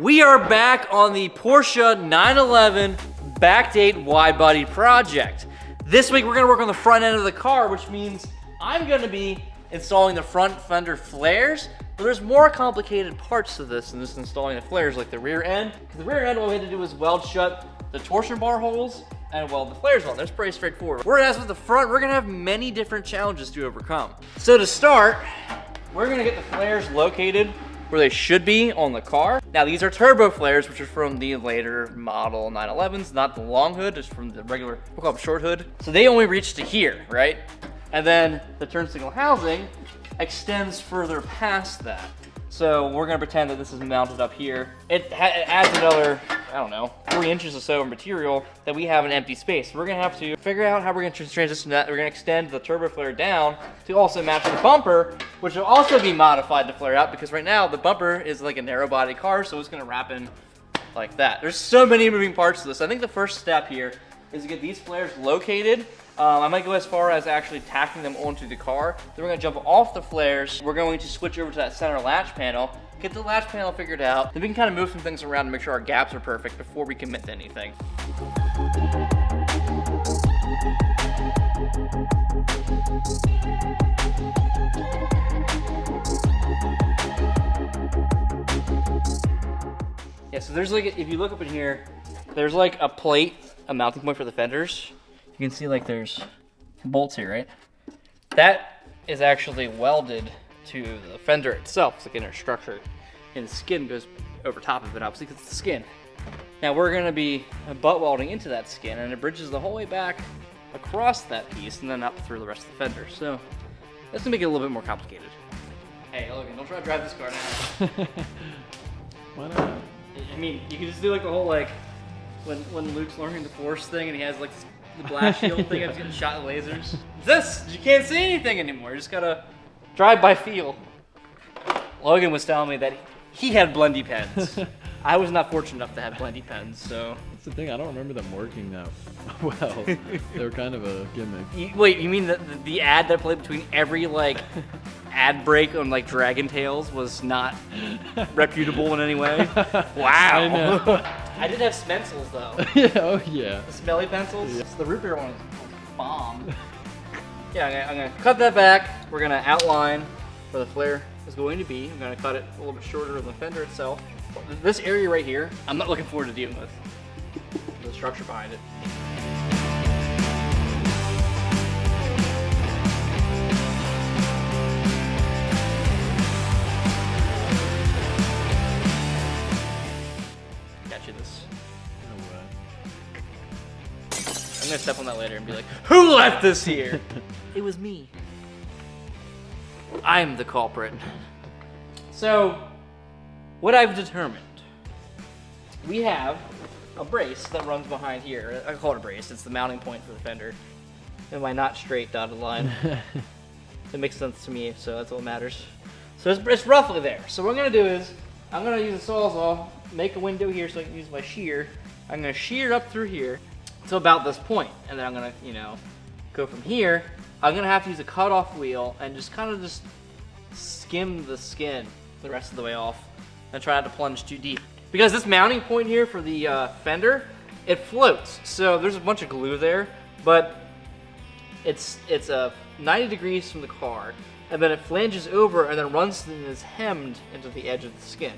We are back on the Porsche 911 Backdate wide-body project. This week we're gonna work on the front end of the car, which means I'm gonna be installing the front fender flares, but there's more complicated parts to this than just installing the flares, like the rear end. The rear end, all we had to do was weld shut the torsion bar holes and weld the flares on. That's pretty straightforward. Whereas with the front, we're gonna have many different challenges to overcome. So to start, we're gonna get the flares located where they should be on the car. Now these are turbo flares, which are from the later model 911s, not the long hood, just from the regular, we'll call them short hood. So they only reach to here, right? And then the turn signal housing extends further past that. So we're gonna pretend that this is mounted up here. It adds another, I don't know, 3 inches or so of material that we have an empty space. We're gonna have to figure out how we're gonna transition that. We're gonna extend the turbo flare down to also match the bumper, which will also be modified to flare out, because right now the bumper is like a narrow body car, so it's gonna wrap in like that. There's so many moving parts to this. I think the first step here is to get these flares located. I might go as far as actually tacking them onto the car. Then we're gonna jump off the flares. We're going to switch over to that center latch panel, get the latch panel figured out. Then we can kind of move some things around to make sure our gaps are perfect before we commit to anything. Yeah, so there's like, if you look up in here, there's like a plate, a mounting point for the fenders. You can see like there's bolts here, right? That is actually welded to the fender itself. It's like inner structure, and the skin goes over top of it, obviously, because it's the skin. Now we're gonna be butt welding into that skin, and it bridges the whole way back across that piece and then up through the rest of the fender. So that's gonna make it a little bit more complicated. Hey, Logan, don't try to drive this car now. Why not? I mean, you can just do like the whole like, when Luke's learning the Force thing and he has like the blast shield thing, I was getting shot with lasers. This, you can't see anything anymore. You just gotta drive by feel. Logan was telling me that he had blendy pens. I was not fortunate enough to have blendy pens, so. That's the thing, I don't remember them working that well. They were kind of a gimmick. Wait, you mean the ad that played between every like ad break on like Dragon Tales was not reputable in any way? Wow. I know. I did have Spencils though. Yeah, oh yeah. The smelly pencils. Yeah. So the root beer one was bomb. Yeah, I'm gonna cut that back. We're gonna outline where the flare is going to be. I'm gonna cut it a little bit shorter than the fender itself. This area right here, I'm not looking forward to dealing with the structure behind it. Got you this. No way. I'm gonna step on that later and be like, who left this here? It was me. I'm the culprit. So, what I've determined, we have a brace that runs behind here. I call it a brace, it's the mounting point for the fender. And my not straight dotted line. It makes sense to me, so that's all that matters. So it's roughly there. So what I'm gonna do is, I'm gonna use a sawzall, make a window here so I can use my shear. I'm gonna shear up through here to about this point, and then I'm gonna, go from here. I'm gonna have to use a cutoff wheel and just kind of just skim the skin the rest of the way off and try not to plunge too deep. Because this mounting point here for the fender, it floats. So there's a bunch of glue there, but it's 90 degrees from the car, and then it flanges over and then runs and is hemmed into the edge of the skin.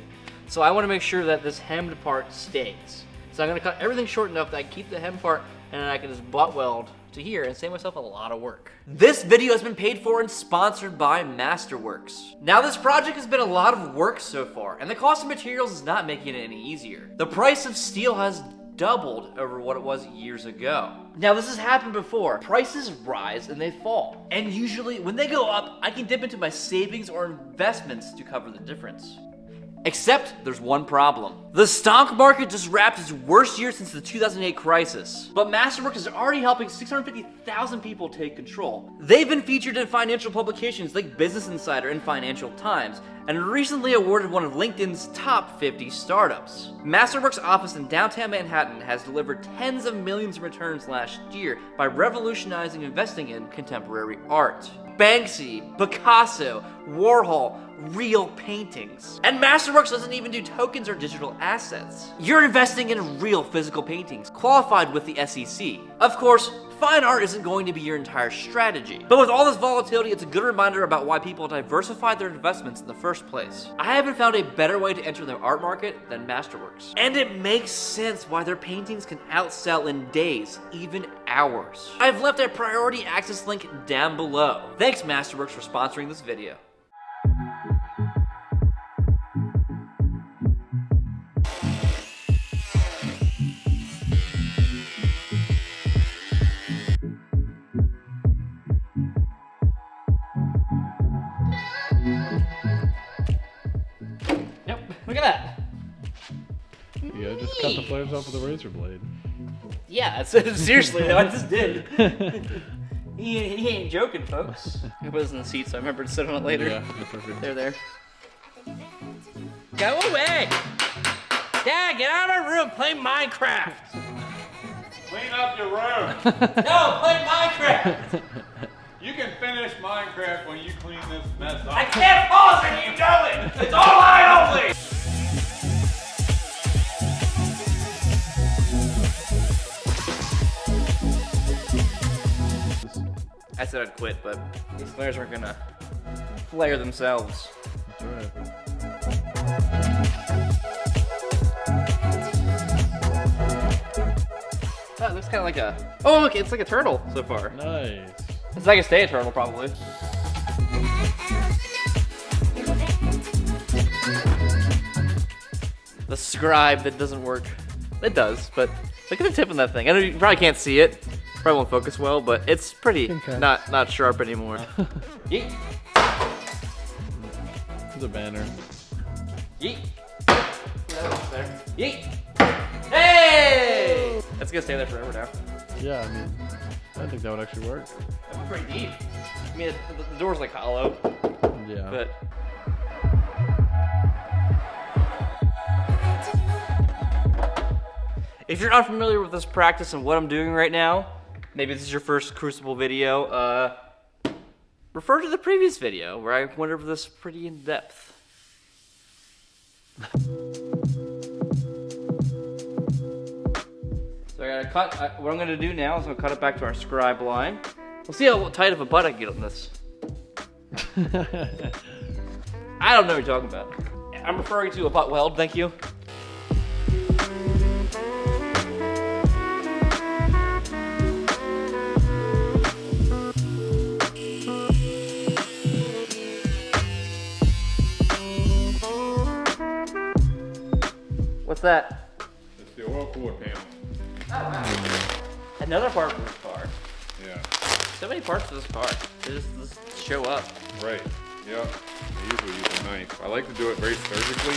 So I want to make sure that this hemmed part stays. So I'm gonna cut everything short enough that I can keep the hem part, and then I can just butt weld to here and save myself a lot of work. This video has been paid for and sponsored by Masterworks. Now this project has been a lot of work so far, and the cost of materials is not making it any easier. The price of steel has doubled over what it was years ago. Now this has happened before. Prices rise and they fall. And usually when they go up, I can dip into my savings or investments to cover the difference. Except there's one problem. The stock market just wrapped its worst year since the 2008 crisis. But Masterworks is already helping 650,000 people take control. They've been featured in financial publications like Business Insider and Financial Times, and recently awarded one of LinkedIn's top 50 startups. Masterworks' office in downtown Manhattan has delivered tens of millions in returns last year by revolutionizing investing in contemporary art. Banksy, Picasso, Warhol, real paintings. And Masterworks doesn't even do tokens or digital assets. You're investing in real physical paintings, qualified with the SEC. Of course, fine art isn't going to be your entire strategy. But with all this volatility, it's a good reminder about why people diversify their investments in the first place. I haven't found a better way to enter the art market than Masterworks. And it makes sense why their paintings can outsell in days, even hours. I've left a priority access link down below. Thanks Masterworks for sponsoring this video. Look at that. Yeah, just cut the flares off with a razor blade. Yeah, that's, seriously, though, I just did. he ain't joking, folks. It was in the seat, so I remember to sit on it later. Yeah, that's perfect. There. Go away! Dad, get out of my room, play Minecraft! Clean up your room. No, play Minecraft! You can finish Minecraft when you clean this mess up. I can't pause and keep going! It's online only! I said I'd quit, but these flares aren't gonna flare themselves. That's right. Oh, it looks kind of like a... Oh, look, it's like a turtle so far. Nice. It's like a stay turtle, probably. The scribe that doesn't work. It does, but look at the tip on that thing. I know you probably can't see it. Probably won't focus well, but it's pretty Okay. not sharp anymore. Yeet. It's a banner. Yeet. There. Yeet. Hey! That's gonna stay there forever now. Yeah, I mean, I think that would actually work. That's pretty deep. I mean, the door's like hollow, Yeah. but. If you're unfamiliar with this practice and what I'm doing right now, maybe this is your first Crucible video, refer to the previous video where I went over this pretty in depth. So I gotta cut, what I'm gonna do now is I'll cut it back to our scribe line. We'll see how tight of a butt I can get on this. I don't know what you're talking about. I'm referring to a butt weld, thank you. What's that? It's the oil cooler panel. Oh, wow. Another part of this car. Yeah. So many parts of this car. They just show up. Right. Yep. I usually use a knife. I like to do it very surgically,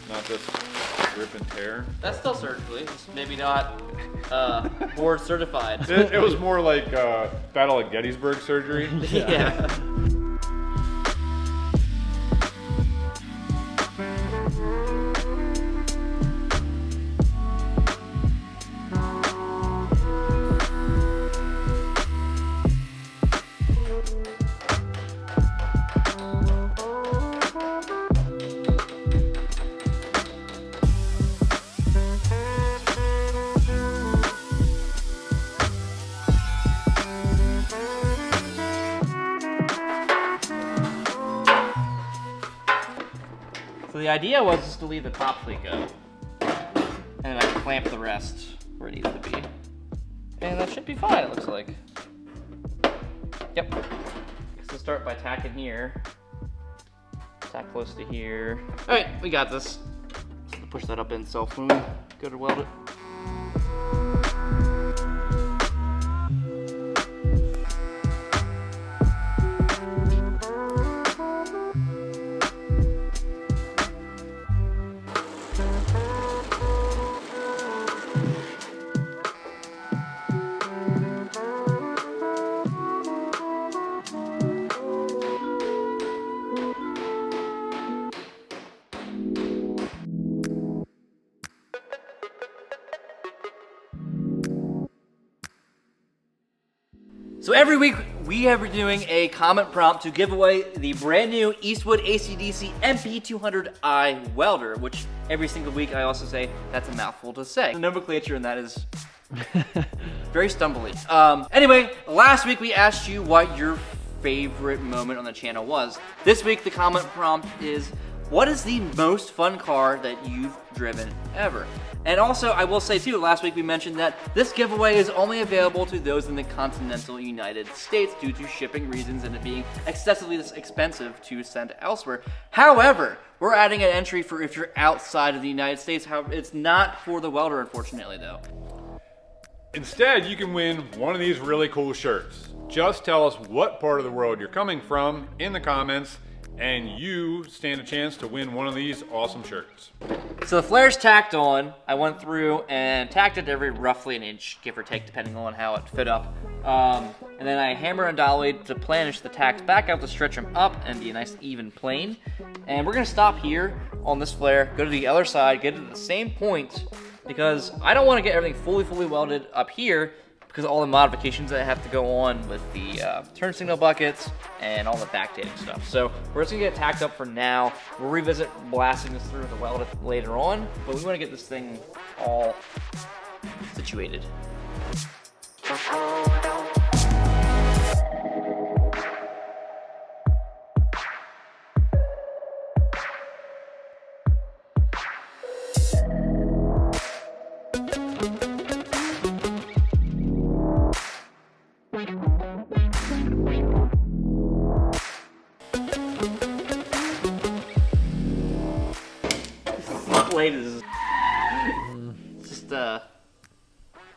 not just rip and tear. That's still surgically. It's maybe not board certified. It was more like Battle of Gettysburg surgery. Yeah. So the idea was just to leave the top plate go, and then I can clamp the rest where it needs to be. And that should be fine, it looks like. Yep. So start by tacking here. Tack close to here. All right, we got this. So push that up in itself when we go to weld it. So every week we have been doing a comment prompt to give away the brand new Eastwood AC/DC MP200i welder, which every single week I also say that's a mouthful to say. The nomenclature in that is very stumbly. Anyway, last week we asked you what your favorite moment on the channel was. This week the comment prompt is, what is the most fun car that you've driven ever? And also, I will say too, last week we mentioned that this giveaway is only available to those in the continental United States due to shipping reasons and it being excessively expensive to send elsewhere. However, we're adding an entry for if you're outside of the United States. However, it's not for the welder, unfortunately, though. Instead, you can win one of these really cool shirts. Just tell us what part of the world you're coming from in the comments, and you stand a chance to win one of these awesome shirts. So the flare's tacked on. I went through and tacked it every roughly an inch, give or take, depending on how it fit up. And then I hammer and dollied to planish the tacks back out to stretch them up and be a nice even plane. And we're gonna stop here on this flare, go to the other side, get it at the same point, because I don't wanna get everything fully welded up here because of all the modifications that have to go on with the turn signal buckets and all the backdating stuff. So we're just gonna get it tacked up for now. We'll revisit blasting this through with the weld later on, but we wanna get this thing all situated. Is just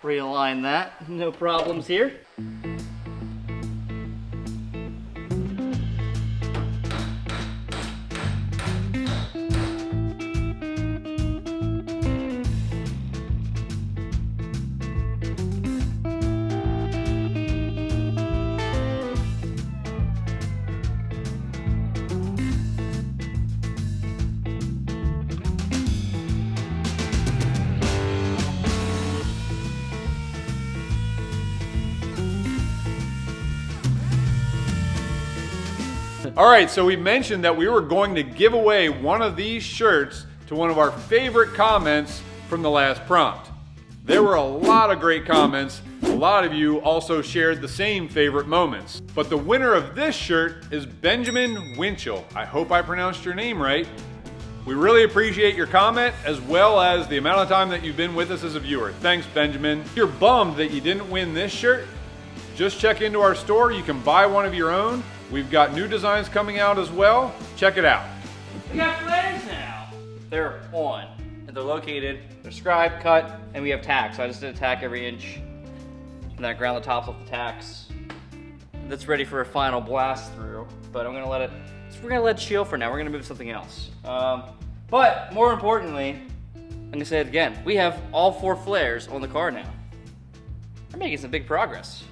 realign that, no problems here. All right, so we mentioned that we were going to give away one of these shirts to one of our favorite comments from the last prompt. There were a lot of great comments. A lot of you also shared the same favorite moments. But the winner of this shirt is Benjamin Winchell. I hope I pronounced your name right. We really appreciate your comment as well as the amount of time that you've been with us as a viewer. Thanks, Benjamin. If you're bummed that you didn't win this shirt, just check into our store. You can buy one of your own. We've got new designs coming out as well. Check it out. We got flares now. They're on, and they're located, they're scribed, cut, and we have tacks. So I just did a tack every inch, and then I ground the tops off the tacks. That's ready for a final blast through, but I'm gonna let it, we're gonna let it chill for now. We're gonna move to something else. But more importantly, I'm gonna say it again, we have all 4 flares on the car now. We're making some big progress.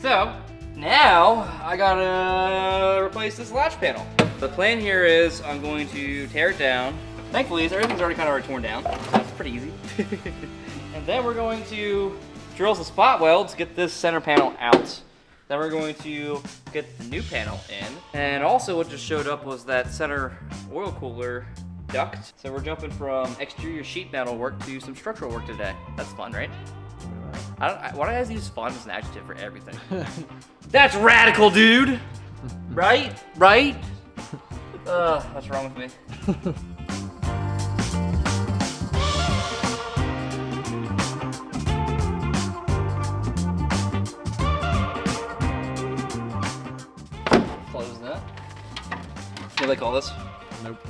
So, now I gotta replace this latch panel. The plan here is I'm going to tear it down. Thankfully, everything's already torn down, so it's pretty easy. And then we're going to drill some spot welds, get this center panel out. Then we're going to get the new panel in. And also what just showed up was that center oil cooler duct. So we're jumping from exterior sheet metal work to some structural work today. That's fun, right? Why do I always use fun as an adjective for everything? That's radical, dude! Right? Right? What's wrong with me? Close that. What do they call this? Nope.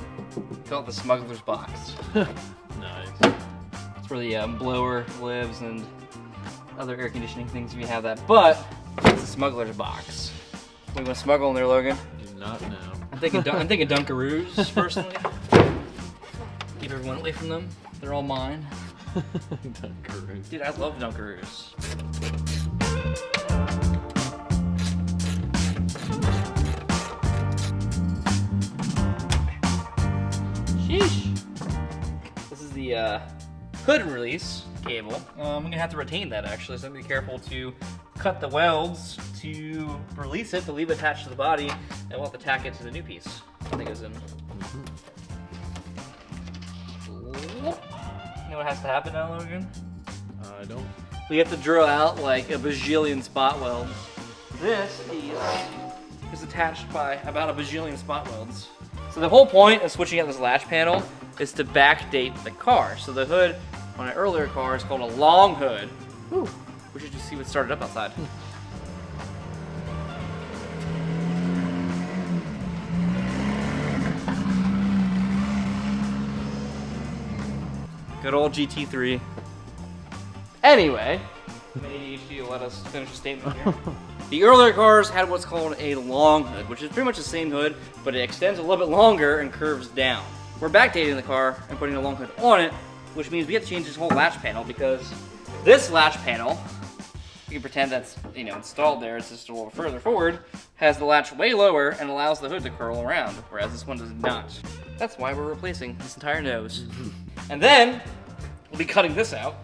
Call it the smuggler's box. Nice. It's where the blower lives and other air conditioning things if you have that. But it's a smuggler's box. We want to smuggle in there, Logan? Do not know. I'm thinking Dunkaroos personally. Keep everyone away from them. They're all mine. Dunkaroos. Dude, I love Dunkaroos. Sheesh. This is the hood release cable. I'm gonna have to retain that actually, so I'm gonna be careful to cut the welds to release it, to leave it attached to the body, and we'll have to tack it to the new piece. I think goes in. You know what has to happen now, Logan? I don't. We have to drill out like a bajillion spot welds. This piece is attached by about a bajillion spot welds. So the whole point of switching out this latch panel is to backdate the car. So the hood on an earlier car is called a long hood. Whew. We should just see what started up outside. Good old GT3. Anyway, maybe you let us finish the statement here. The earlier cars had what's called a long hood, which is pretty much the same hood, but it extends a little bit longer and curves down. We're backdating the car and putting a long hood on it, which means we have to change this whole latch panel because this latch panel, you can pretend that's installed there, it's just a little further forward, has the latch way lower and allows the hood to curl around, whereas this one does not. That's why we're replacing this entire nose. And then, we'll be cutting this out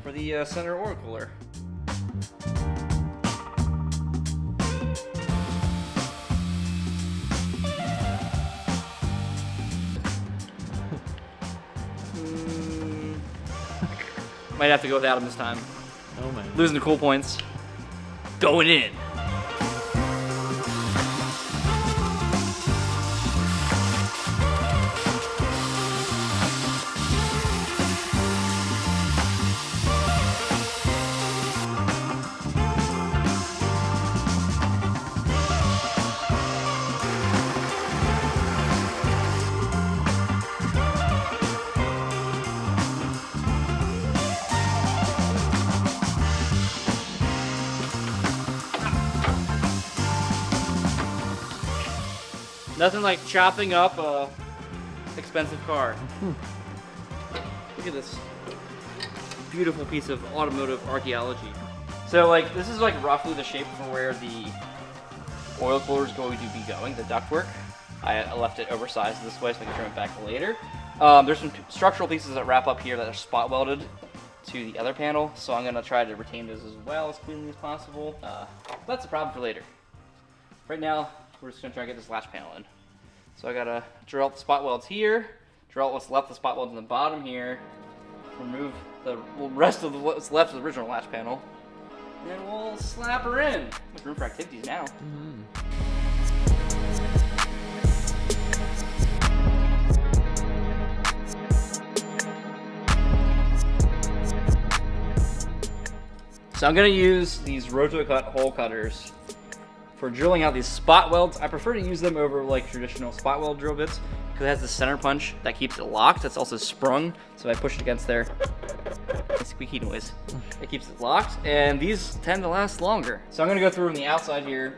for the center oil cooler. Might have to go without him this time. Oh man. Losing the cool points. Going in. Nothing like chopping up a expensive car. Look at this beautiful piece of automotive archaeology. So like this is like roughly the shape for where the oil cooler is going to be going, the ductwork. I left it oversized this way so I can trim it back later. There's some structural pieces that wrap up here that are spot welded to the other panel, so I'm gonna try to retain those as well as cleanly as possible. That's a problem for later. Right now, we're just gonna try to get this latch panel in. So I gotta drill out the spot welds here, drill out what's left of the spot welds in the bottom here, remove the rest of what's left of the original latch panel, and then we'll slap her in. There's room for activities now. So I'm gonna use these Rotocut hole cutters for drilling out these spot welds. I prefer to use them over like traditional spot weld drill bits because it has the center punch that keeps it locked. That's also sprung, so if I push it against there, a squeaky noise. It keeps it locked, and these tend to last longer. So I'm gonna go through on the outside here,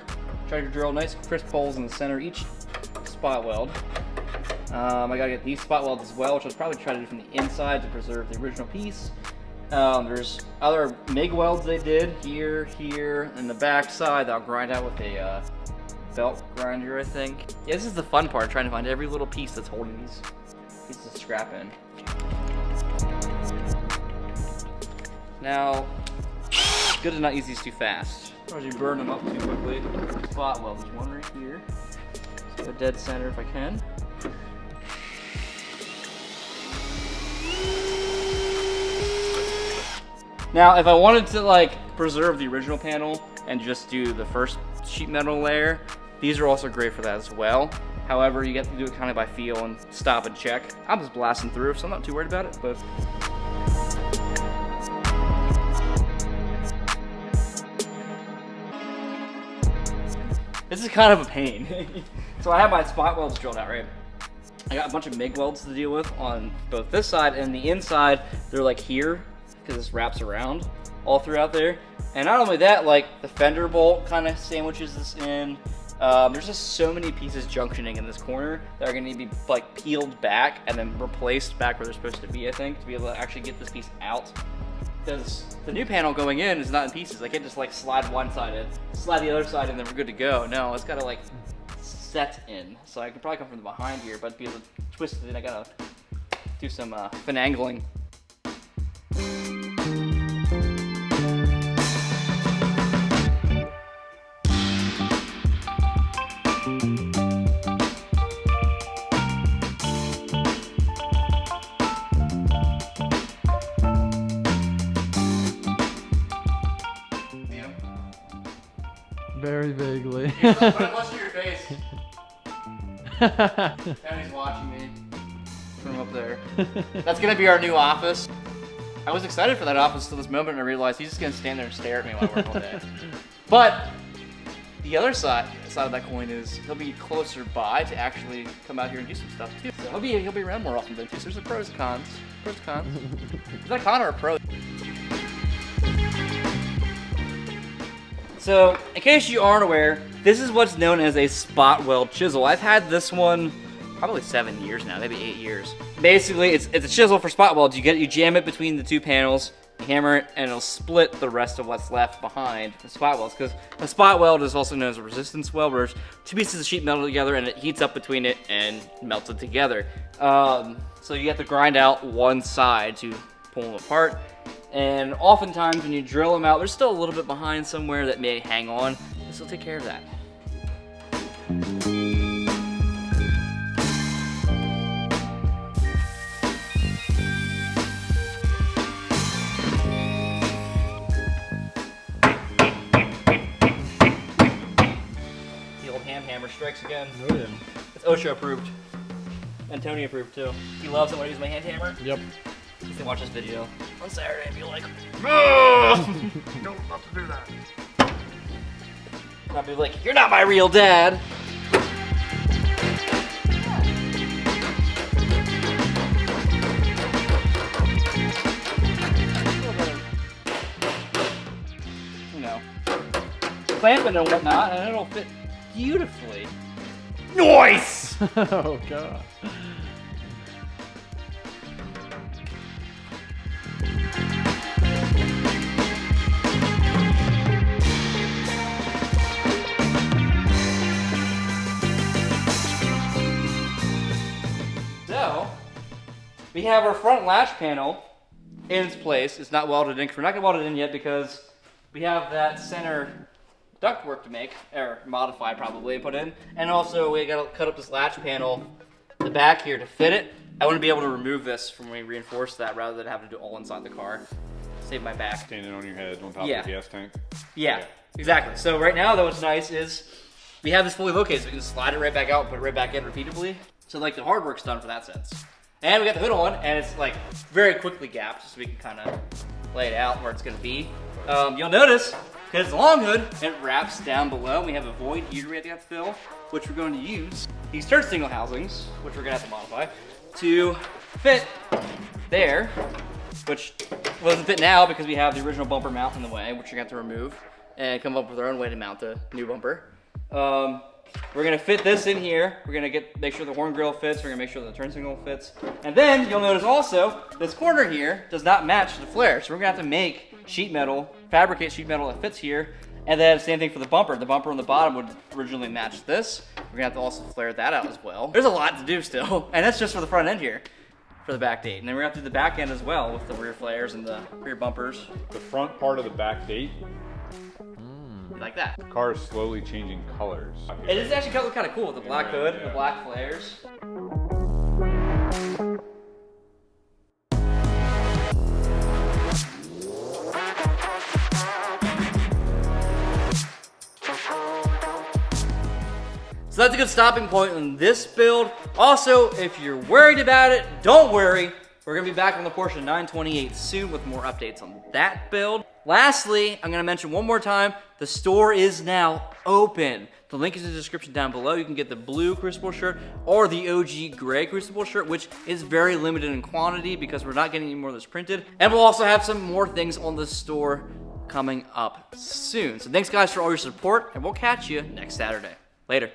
try to drill nice crisp holes in the center of each spot weld. I gotta get these spot welds as well, which I'll probably try to do from the inside to preserve the original piece. There's other MIG welds they did here, and the back side that I'll grind out with a belt grinder, I think. Yeah, this is the fun part, trying to find every little piece that's holding these pieces of scrap in. Now, good to not use these too fast, or you burn them up too quickly. Spot weld, there's one right here. So dead center if I can. Now, if I wanted to like preserve the original panel and just do the first sheet metal layer, these are also great for that as well. However, you get to do it kind of by feel and stop and check. I'm just blasting through, so I'm not too worried about it, but. This is kind of a pain. So I have my spot welds drilled out, right? I got a bunch of MIG welds to deal with on both this side and the inside. They're like here, because this wraps around all throughout there. And not only that, like the fender bolt kind of sandwiches this in. There's just so many pieces junctioning in this corner that are gonna need to be like peeled back and then replaced back where they're supposed to be, I think, to be able to actually get this piece out. Because the new panel going in is not in pieces. I can't just like slide one side in, slide the other side, and then we're good to go. No, it's gotta like set in. So I can probably come from the behind here, but to be able to twist it in, I gotta do some finagling. Very vaguely. Put it close to your face. Tony's watching me from up there. That's gonna be our new office. I was excited for that office till this moment, and I realized he's just gonna stand there and stare at me while I work all day. But the other side of that coin is he'll be closer by to actually come out here and do some stuff too. So he'll be around more often than too. So there's the pros and cons. Pros and cons. Is that a con or a pro? So, in case you aren't aware, this is what's known as a spot weld chisel. I've had this one probably 7 years now, maybe 8 years. Basically, it's a chisel for spot welds. You jam it between the two panels, you hammer it, and it'll split the rest of what's left behind the spot welds. Because a spot weld is also known as a resistance weld, where there's two pieces of sheet metal together and it heats up between it and melts it together. So you have to grind out one side to pull them apart. And oftentimes when you drill them out, there's still a little bit behind somewhere that may hang on. This will take care of that. The old hand hammer strikes again. Oh yeah. It's OSHA approved. And Tony approved too. He loves it when I use my hand hammer. Yep. You can watch this video on Saturday and be like, no, not to do that. I'll be like, you're not my real dad. You know, clamp it and whatnot, and it'll fit beautifully. Nice! Oh god. So, we have our front latch panel in its place. It's not welded in, because we're not going to weld it in yet because we have that center ductwork to make, or modify probably, and put in. And also, we got to cut up this latch panel, the back here, to fit it. I want to be able to remove this when we reinforce that rather than having to do it all inside the car. Save my back. Standing on your head on top Yeah. of the gas tank. Yeah, exactly. So right now, though, what's nice is we have this fully located, so we can slide it right back out and put it right back in repeatably. So like the hard work's done for that sense. And we got the hood on, and it's like very quickly gapped, so we can kind of lay it out where it's gonna be. You'll notice, because it's a long hood, it wraps down below. We have a void heater we have to fill, which we're going to use these turret signal housings, which we're gonna have to modify, to fit there, which doesn't fit now because we have the original bumper mount in the way, which you're gonna have to remove, and come up with our own way to mount the new bumper. We're gonna fit this in here. We're gonna make sure the horn grill fits. We're gonna make sure the turn signal fits. And then you'll notice also, this corner here does not match the flare. So we're gonna have to make sheet metal, fabricate sheet metal that fits here. And then same thing for the bumper. The bumper on the bottom would originally match this. We're gonna have to also flare that out as well. There's a lot to do still. And that's just for the front end here, for the Backdate. And then we're gonna have to do the back end as well with the rear flares and the rear bumpers. The front part of the Backdate, Like that. the car is slowly changing colors. It is actually kind of cool with the black hood, the black flares. So that's a good stopping point on this build. Also, if you're worried about it, don't worry. We're gonna be back on the Porsche 928 soon with more updates on that build. Lastly, I'm gonna mention one more time, the store is now open. The link is in the description down below. You can get the blue Crucible shirt or the OG gray Crucible shirt, which is very limited in quantity because we're not getting any more of this printed. And we'll also have some more things on the store coming up soon. So thanks guys for all your support, and we'll catch you next Saturday. Later.